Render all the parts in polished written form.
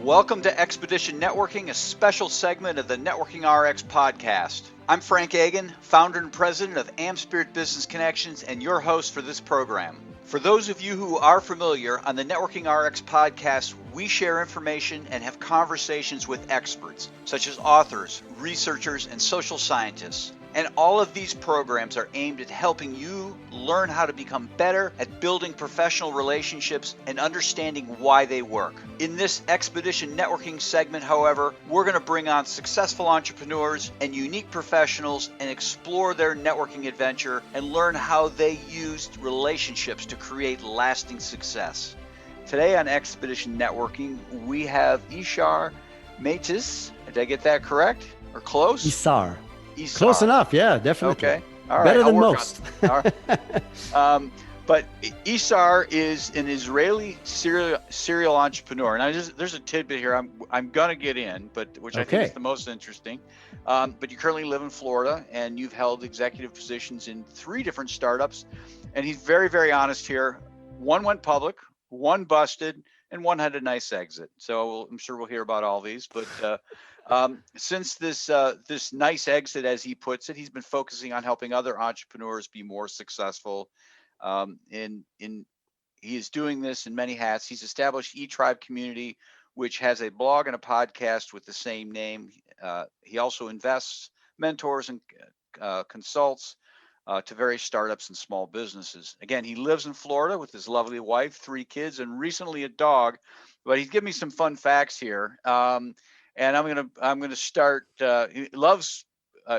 Welcome to Expedition Networking, a special segment of the Networking RX podcast. I'm Frank Agan, founder and president of AmSpirit Business Connections, and your host for this program. For those of you who are familiar, on the Networking RX podcast, we share information and have conversations with experts, such as authors, researchers, and social scientists. And all of these programs are aimed at helping you learn how to become better at building professional relationships and understanding why they work. In this Expedition Networking segment, however, we're going to bring on successful entrepreneurs and unique professionals and explore their networking adventure and learn how they used relationships to create lasting success. Today on Expedition Networking, we have Isar Meitis. Did I get that correct or close? Isar. Close enough, yeah, definitely. Okay, all right. Better than most. All right. But Isar is an Israeli serial entrepreneur. Now, there's a tidbit here I'm gonna get in, but which I think is the most interesting. But you currently live in Florida, and you've held executive positions in 3 different startups. And he's very, very honest here. One went public, one busted, and one had a nice exit. So I'm sure we'll hear about all these, but. Since this nice exit, as he puts it, he's been focusing on helping other entrepreneurs be more successful. He is doing this in many hats. He's established eTribe Community, which has a blog and a podcast with the same name. He also invests, mentors, and consults to various startups and small businesses. Again, he lives in Florida with his lovely wife, 3 kids, and recently a dog. But he's given me some fun facts here. And I'm gonna start. He loves.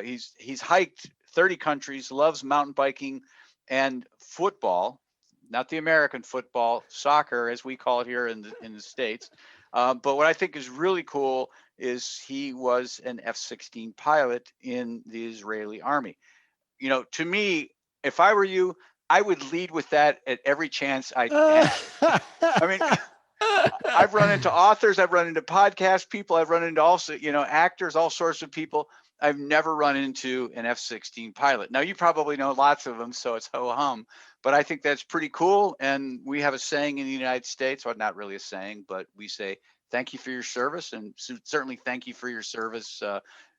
He's hiked 30 countries. Loves mountain biking and football, not the American football, soccer as we call it here in the States. But what I think is really cool is he was an F-16 pilot in the Israeli army. You know, to me, if I were you, I would lead with that at every chance I had. I mean. I've run into authors, I've run into podcast people, I've run into also, actors, all sorts of people. I've never run into an F-16 pilot. Now, you probably know lots of them, so it's ho-hum, but I think that's pretty cool. And we have a saying in the United States, well, not really a saying, but we say, thank you for your service, and certainly thank you for your service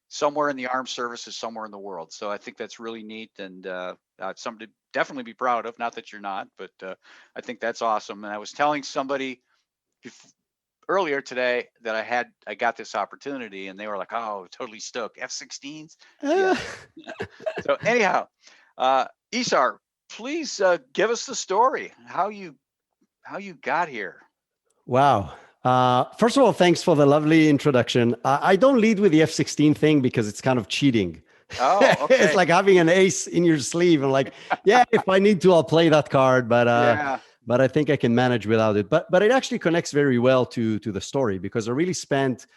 somewhere in the armed services, somewhere in the world. So I think that's really neat, and something to definitely be proud of. Not that you're not, but I think that's awesome. And I was telling somebody earlier today that I got this opportunity, and they were like, "Oh, totally stoked, F-16s." Yeah. So anyhow, Isar, please give us the story how you got here. Wow. First of all, thanks for the lovely introduction. I don't lead with the F-16 thing because it's kind of cheating. Oh, okay. It's like having an ace in your sleeve. And like, yeah, if I need to, I'll play that card. But yeah. But I think I can manage without it. But it actually connects very well to the story, because I really spent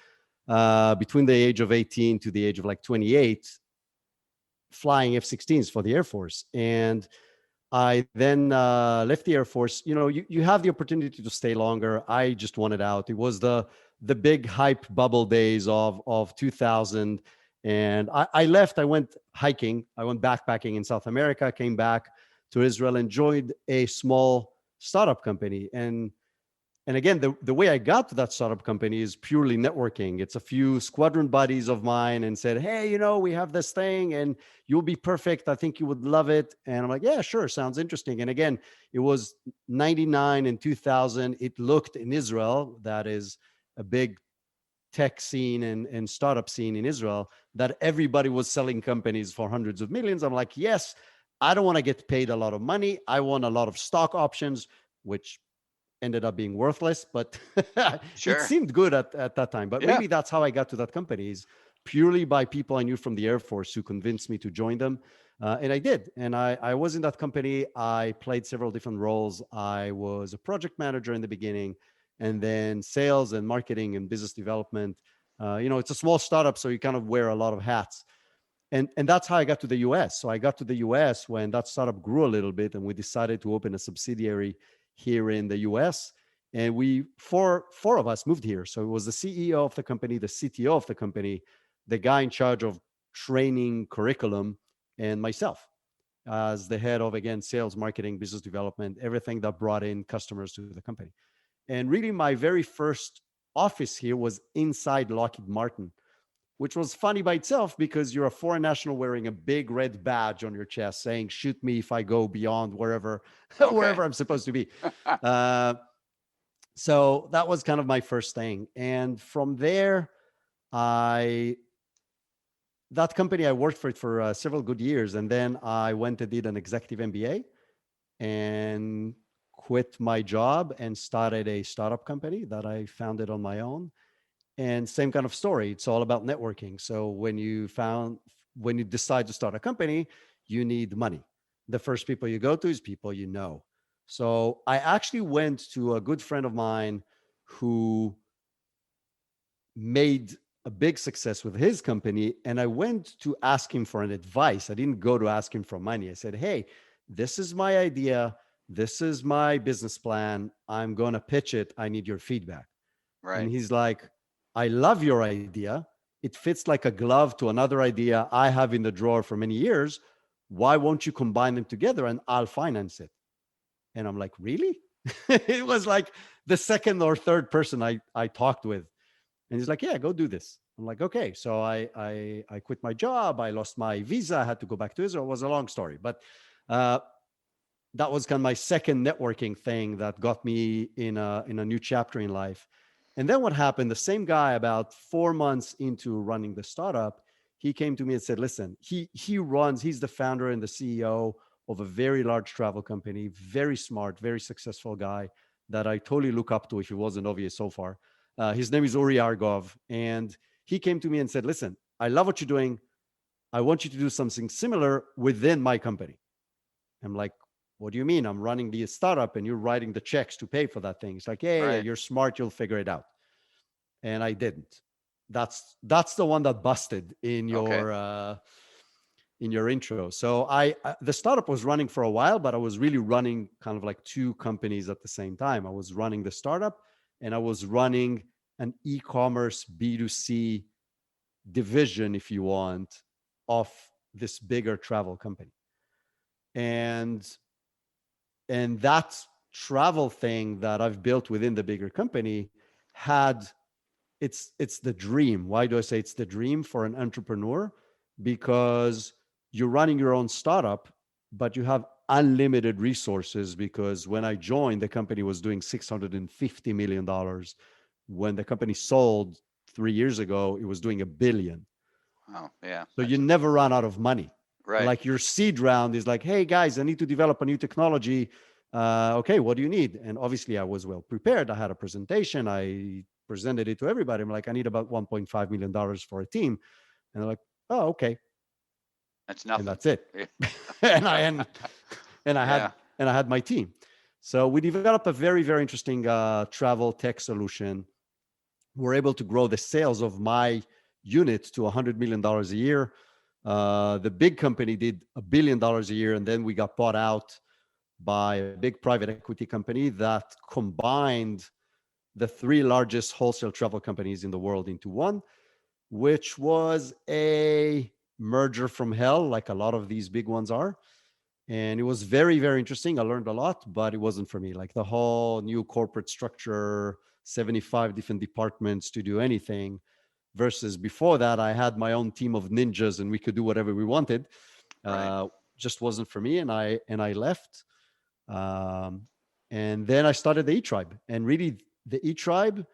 between the age of 18 to the age of like 28 flying F-16s for the Air Force. And I then left the Air Force. You have the opportunity to stay longer. I just wanted out. It was the big hype bubble days of 2000. And I left. I went hiking. I went backpacking in South America, came back to Israel, and joined a small startup company. And again, the way I got to that startup company is purely networking. It's a few squadron buddies of mine and said, "Hey, we have this thing and you'll be perfect. I think you would love it." And I'm like, "Yeah, sure. Sounds interesting." And again, it was 99 and 2000. It looked in Israel, that is a big tech scene and startup scene in Israel, that everybody was selling companies for hundreds of millions. I'm like, yes, I don't want to get paid a lot of money. I want a lot of stock options, which ended up being worthless, but Sure. It seemed good at that time. But maybe that's how I got to that company, is purely by people I knew from the Air Force who convinced me to join them. And I did. And I was in that company. I played several different roles. I was a project manager in the beginning, and then sales and marketing and business development. It's a small startup, so you kind of wear a lot of hats. And that's how I got to the US. So I got to the US when that startup grew a little bit, and we decided to open a subsidiary here in the US. And four of us moved here. So it was the CEO of the company, the CTO of the company, the guy in charge of training curriculum, and myself as the head of, again, sales, marketing, business development, everything that brought in customers to the company. And really my very first office here was inside Lockheed Martin, which was funny by itself because you're a foreign national wearing a big red badge on your chest saying, shoot me if I go beyond wherever, wherever I'm supposed to be. So that was kind of my first thing. And from there, that company, I worked for it for several good years. And then I went and did an executive MBA and quit my job and started a startup company that I founded on my own. And same kind of story. It's all about networking. So when you decide to start a company, you need money. The first people you go to is people you know. So I actually went to a good friend of mine who made a big success with his company. And I went to ask him for an advice. I didn't go to ask him for money. I said, hey, this is my idea. This is my business plan. I'm going to pitch it. I need your feedback. Right. And he's like, I love your idea. It fits like a glove to another idea I have in the drawer for many years. Why won't you combine them together and I'll finance it? And I'm like, really? It was like the second or third person I talked with. And he's like, yeah, go do this. I'm like, okay. So I quit my job. I lost my visa. I had to go back to Israel. It was a long story. But that was kind of my second networking thing that got me in a new chapter in life. And then what happened, the same guy about 4 months into running the startup, he came to me and said, listen, he's the founder and the CEO of a very large travel company, very smart, very successful guy that I totally look up to if it wasn't obvious so far. His name is Uri Argov. And he came to me and said, listen, I love what you're doing. I want you to do something similar within my company. I'm like, what do you mean? I'm running the startup and you're writing the checks to pay for that thing. It's like, hey, right. You're smart. You'll figure it out. And I didn't. That's the one that busted in your intro. So the startup was running for a while, but I was really running kind of like two companies at the same time. I was running the startup and I was running an e-commerce B2C division, if you want, of this bigger travel company. And that travel thing that I've built within the bigger company it's the dream. Why do I say it's the dream for an entrepreneur? Because you're running your own startup, but you have unlimited resources, because when I joined, the company was doing $650 million. When the company sold 3 years ago, it was doing $1 billion. Oh, yeah. So you never run out of money. Right. Like your seed round is like, hey guys, I need to develop a new technology. Okay, what do you need? And obviously I was well prepared. I had a presentation. I presented it to everybody. I'm like, I need about $1.5 million for a team. And they're like, oh, okay. That's nothing. And that's it. and I had my team. So we developed a very, very interesting travel tech solution. We're able to grow the sales of my unit to $100 million a year. The big company did $1 billion a year, and then we got bought out by a big private equity company that combined the 3 largest wholesale travel companies in the world into one, which was a merger from hell, like a lot of these big ones are. And it was very, very interesting. I learned a lot, but it wasn't for me. Like the whole new corporate structure, 75 different departments to do anything, versus before that, I had my own team of ninjas and we could do whatever we wanted. Right. Just wasn't for me. And I left. And then I started the E-Tribe. And really, the E-Tribe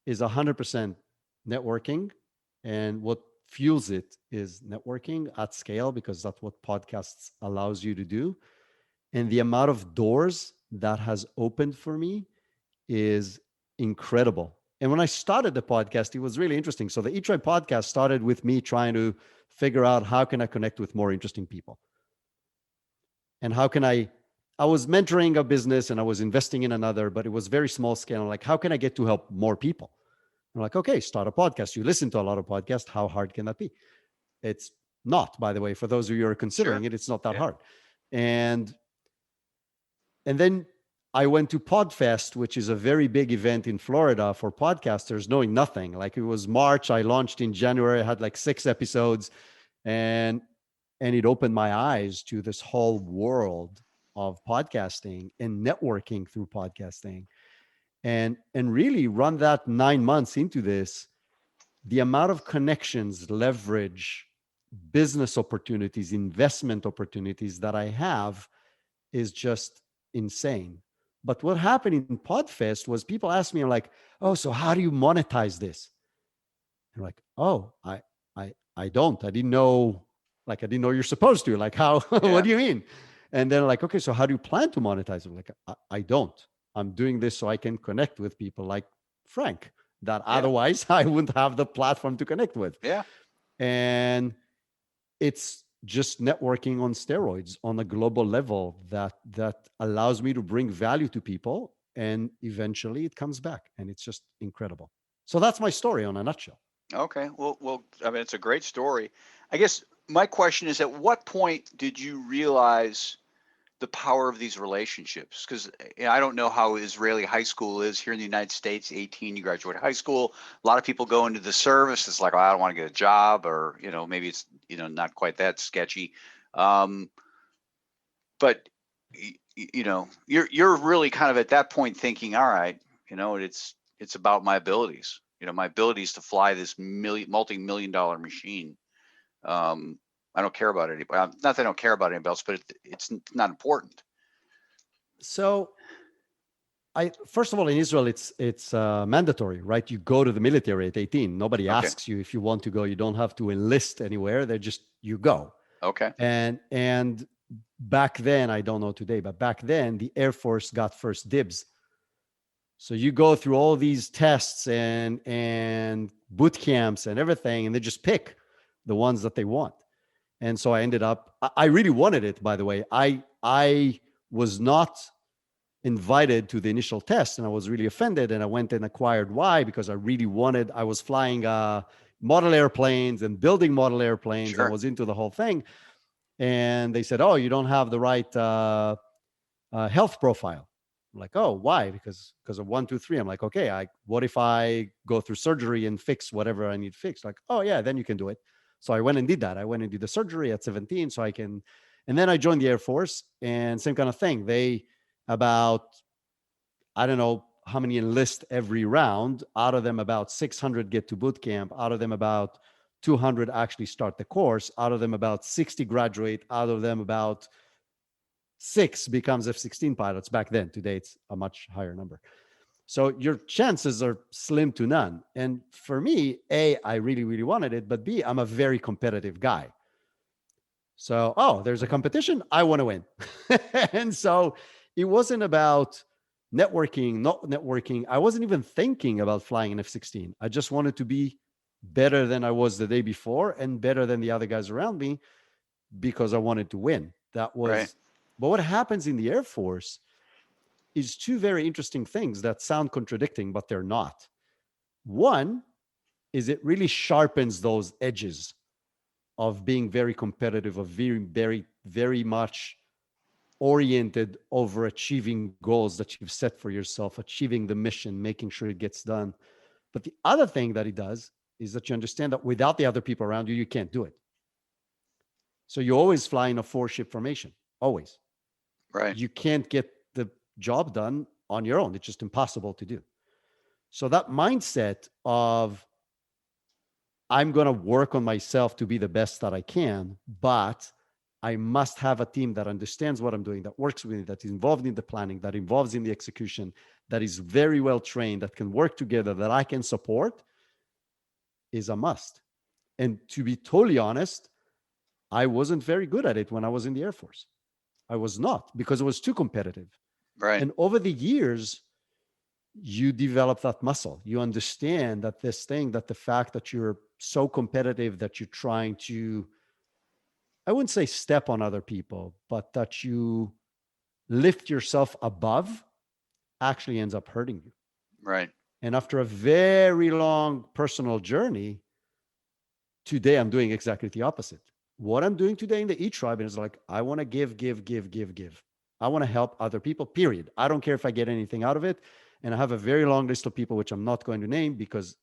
is 100% networking. And what fuels it is networking at scale, because that's what podcasts allows you to do. And the amount of doors that has opened for me is incredible. And when I started the podcast, it was really interesting. So the E-Tribe podcast started with me trying to figure out how can I connect with more interesting people. And how can I was mentoring a business and I was investing in another, but it was very small scale. I'm like, how can I get to help more people? I'm like, okay, start a podcast. You listen to a lot of podcasts. How hard can that be? It's not, by the way, for those of you who are considering it, it's not that hard. And then I went to PodFest, which is a very big event in Florida for podcasters, knowing nothing. Like it was March. I launched in January. I had like 6 episodes, and it opened my eyes to this whole world of podcasting and networking through podcasting. and really run that 9 months into this. The amount of connections, leverage, business opportunities, investment opportunities that I have is just insane. But what happened in Podfest was people asked me, like, oh, so how do you monetize this? And like, oh, I don't. I didn't know, like, I didn't know you're supposed to. Like, how, what do you mean? And then like, okay, so how do you plan to monetize it? Like, I don't. I'm doing this so I can connect with people like Frank, that otherwise I wouldn't have the platform to connect with. Yeah. And it's just networking on steroids on a global level that allows me to bring value to people, and eventually it comes back, and it's just incredible. So that's my story on a nutshell. Okay. Well, I mean, it's a great story. I guess my question is, at what point did you realize the power of these relationships? Because I don't know how Israeli high school is here in the United States. 18, you graduate high school. A lot of people go into the service. It's like, oh, I don't want to get a job, or maybe it's not quite that sketchy. But you're really kind of at that point thinking, all right, it's about my abilities. My abilities to fly this multi-million-dollar machine. I don't care about anybody. Not that I don't care about anybody else, but it's not important. So, first of all, in Israel, it's mandatory, right? You go to the military at 18. Nobody asks you if you want to go. You don't have to enlist anywhere. You go. Okay. And back then, I don't know today, but back then, the Air Force got first dibs. So you go through all these tests and boot camps and everything, and they just pick the ones that they want. And so I ended up, I really wanted it, by the way. I was not invited to the initial test, and I was really offended, and I went and acquired Y because I really wanted, I was flying model airplanes and building model airplanes. Sure. I was into the whole thing. And they said, oh, you don't have the right health profile. I'm like, oh, why? Because of 1, 2, 3. I'm like, okay, what if I go through surgery and fix whatever I need fixed? Like, oh yeah, then you can do it. So I went and did that. I went and did the surgery at 17 so I can, and then I joined the Air Force, and same kind of thing. I don't know how many enlist every round. Out of them, about 600 get to boot camp. Out of them, about 200 actually start the course. Out of them, about 60 graduate. Out of them, about 6 becomes F-16 pilots back then. Today, it's a much higher number. So your chances are slim to none. And for me, A, I really, really wanted it, but B, I'm a very competitive guy. So, there's a competition, I want to win. And so it wasn't about networking, not networking. I wasn't even thinking about flying an F-16. I just wanted to be better than I was the day before and better than the other guys around me because I wanted to win. That was... Right. But what happens in the Air Force is two very interesting things that sound contradicting, but they're not. One is it really sharpens those edges of being very competitive, of being very, very much oriented over achieving goals that you've set for yourself, achieving the mission, making sure it gets done. But the other thing that it does is that you understand that without the other people around you, you can't do it. So you always fly in a 4-ship formation, always. Right. You can't get the job done on your own. It's just impossible to do. So that mindset of I'm going to work on myself to be the best that I can, but I must have a team that understands what I'm doing, that works with me, that is involved in the planning, that involves in the execution, that is very well trained, that can work together, that I can support, is a must. And to be totally honest, I wasn't very good at it when I was in the Air Force. I was not, because it was too competitive. Right. And over the years, you develop that muscle. You understand that the fact that you're so competitive that you're trying to, I wouldn't say step on other people, but that you lift yourself above actually ends up hurting you. Right. And after a very long personal journey, today I'm doing exactly the opposite. What I'm doing today in the E-Tribe is like, I want to give. I want to help other people, period. I don't care if I get anything out of it. And I have a very long list of people, which I'm not going to name because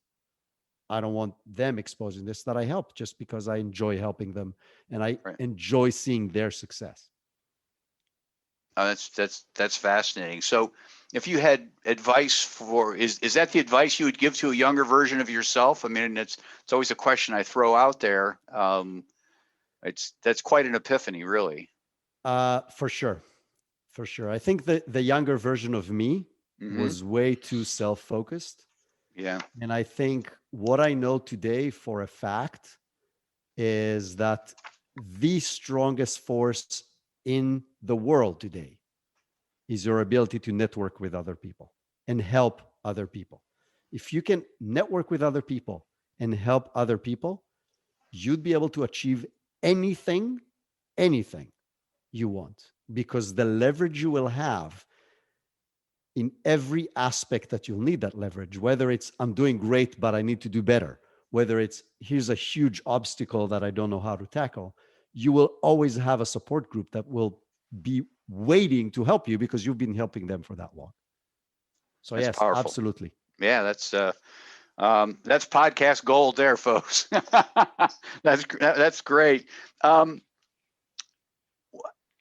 I don't want them exposing this, that I help just because I enjoy helping them and I enjoy seeing their success. That's fascinating. So if you had advice for, is that the advice you would give to a younger version of yourself? I mean, it's always a question I throw out there. That's quite an epiphany, really. For sure. For sure. I think that the younger version of me was way too self-focused. Yeah. And I think what I know today for a fact is that the strongest force in the world today is your ability to network with other people and help other people. If you can network with other people and help other people, you'd be able to achieve anything you want, because the leverage you will have in every aspect that you'll need that leverage, whether it's I'm doing great, but I need to do better, whether it's here's a huge obstacle that I don't know how to tackle, you will always have a support group that will be waiting to help you because you've been helping them for that long. So that's yes, powerful. Absolutely. Yeah, that's podcast gold there, folks. That's great.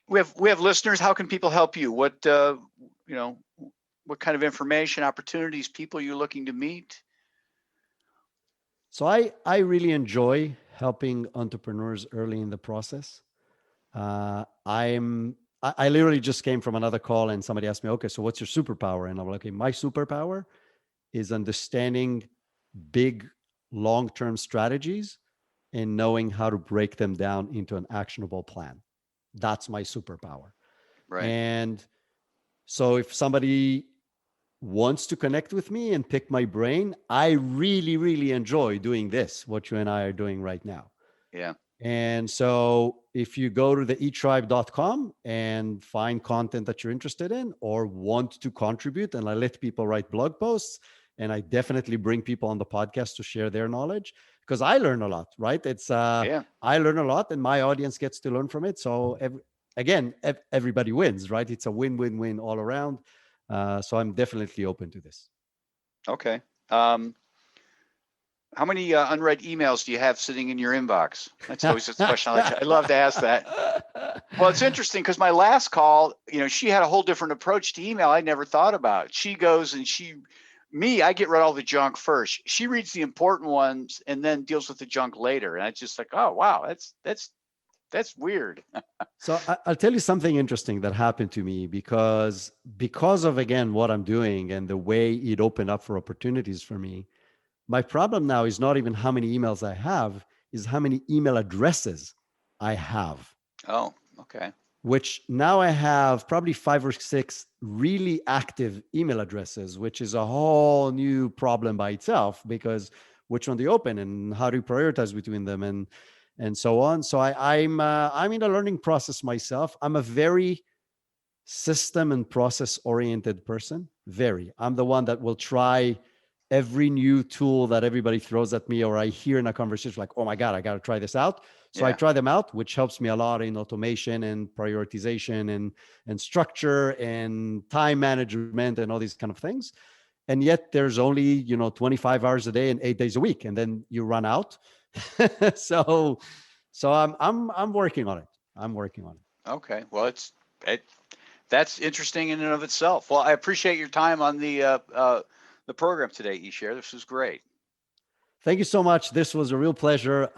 We have listeners. How can people help you? What what kind of information, opportunities, people you're looking to meet? So I really enjoy helping entrepreneurs early in the process. I literally just came from another call and somebody asked me, okay, so what's your superpower? And I'm like, okay, my superpower is understanding big long-term strategies and knowing how to break them down into an actionable plan. That's my superpower. Right. And so if somebody wants to connect with me and pick my brain, I really, really enjoy doing this, what you and I are doing right now. Yeah. And so if you go to the etribe.com and find content that you're interested in or want to contribute, and I let people write blog posts, and I definitely bring people on the podcast to share their knowledge because I learn a lot, right? It's I learn a lot and my audience gets to learn from it. So everybody wins, right? It's a win-win-win all around. So I'm definitely open to this. Okay. How many unread emails do you have sitting in your inbox? That's always a question I love to ask that. Well, it's interesting because my last call, she had a whole different approach to email I never thought about. She goes and I get rid of all the junk first. She reads the important ones and then deals with the junk later. And it's just like, oh, wow, that's weird. So I'll tell you something interesting that happened to me because of, again, what I'm doing and the way it opened up for opportunities for me. My problem now is not even how many emails I have, is how many email addresses I have. Oh, okay. Which now I have probably 5 or 6 really active email addresses, which is a whole new problem by itself because which one do you open and how do you prioritize between them and so on. So I'm in a learning process myself. I'm a very system and process oriented person. I'm the one that will try every new tool that everybody throws at me or I hear in a conversation like, oh my God, I got to try this out. So I try them out, which helps me a lot in automation and prioritization and structure and time management and all these kind of things. And yet there's only, 25 hours a day and 8 days a week. And then you run out. So I'm working on it. Okay. Well, that's interesting in and of itself. Well, I appreciate your time on the program today, Isar. This was great. Thank you so much. This was a real pleasure.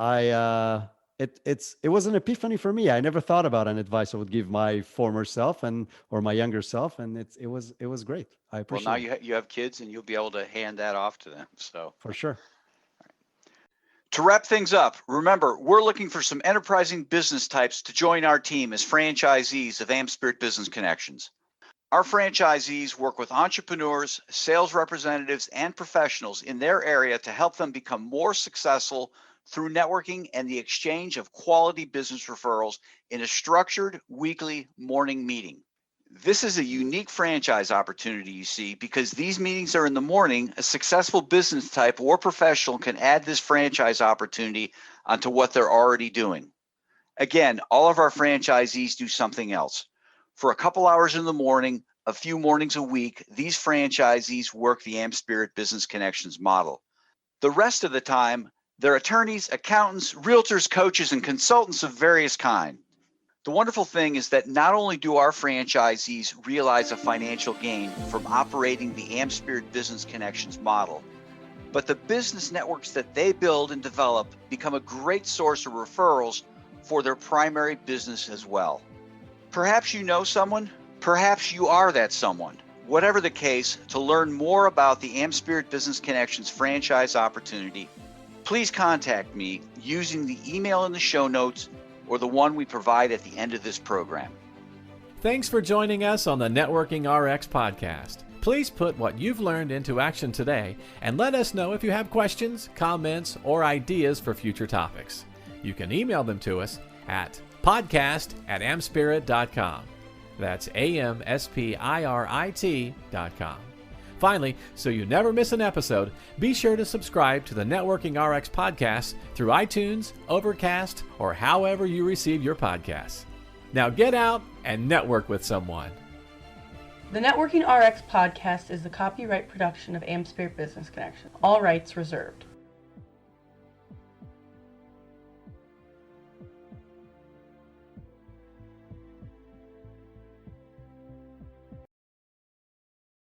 It was an epiphany for me. I never thought about an advice I would give my former self or my younger self, and it was great. I appreciate. Well, now you have kids, and you'll be able to hand that off to them. So for sure. To wrap things up, remember, we're looking for some enterprising business types to join our team as franchisees of AmSpirit Business Connections. Our franchisees work with entrepreneurs, sales representatives, and professionals in their area to help them become more successful through networking and the exchange of quality business referrals in a structured weekly morning meeting. This is a unique franchise opportunity, you see, because these meetings are in the morning. A successful business type or professional can add this franchise opportunity onto what they're already doing. Again, all of our franchisees do something else. For a couple hours in the morning, a few mornings a week, these franchisees work the AmSpirit Business Connections model. The rest of the time, they're attorneys, accountants, realtors, coaches, and consultants of various kinds. The wonderful thing is that not only do our franchisees realize a financial gain from operating the AmSpirit Business Connections model, but the business networks that they build and develop become a great source of referrals for their primary business as well. Perhaps you know someone, perhaps you are that someone. Whatever the case, to learn more about the AmSpirit Business Connections franchise opportunity, please contact me using the email in the show notes or the one we provide at the end of this program. Thanks for joining us on the Networking RX podcast. Please put what you've learned into action today and let us know if you have questions, comments, or ideas for future topics. You can email them to us at podcast@amspirit.com. That's AmSpirit.com. Finally, so you never miss an episode, be sure to subscribe to the Networking RX podcast through iTunes, Overcast, or however you receive your podcasts. Now get out and network with someone. The Networking RX podcast is the copyright production of AmSpirit Business Connection. All rights reserved.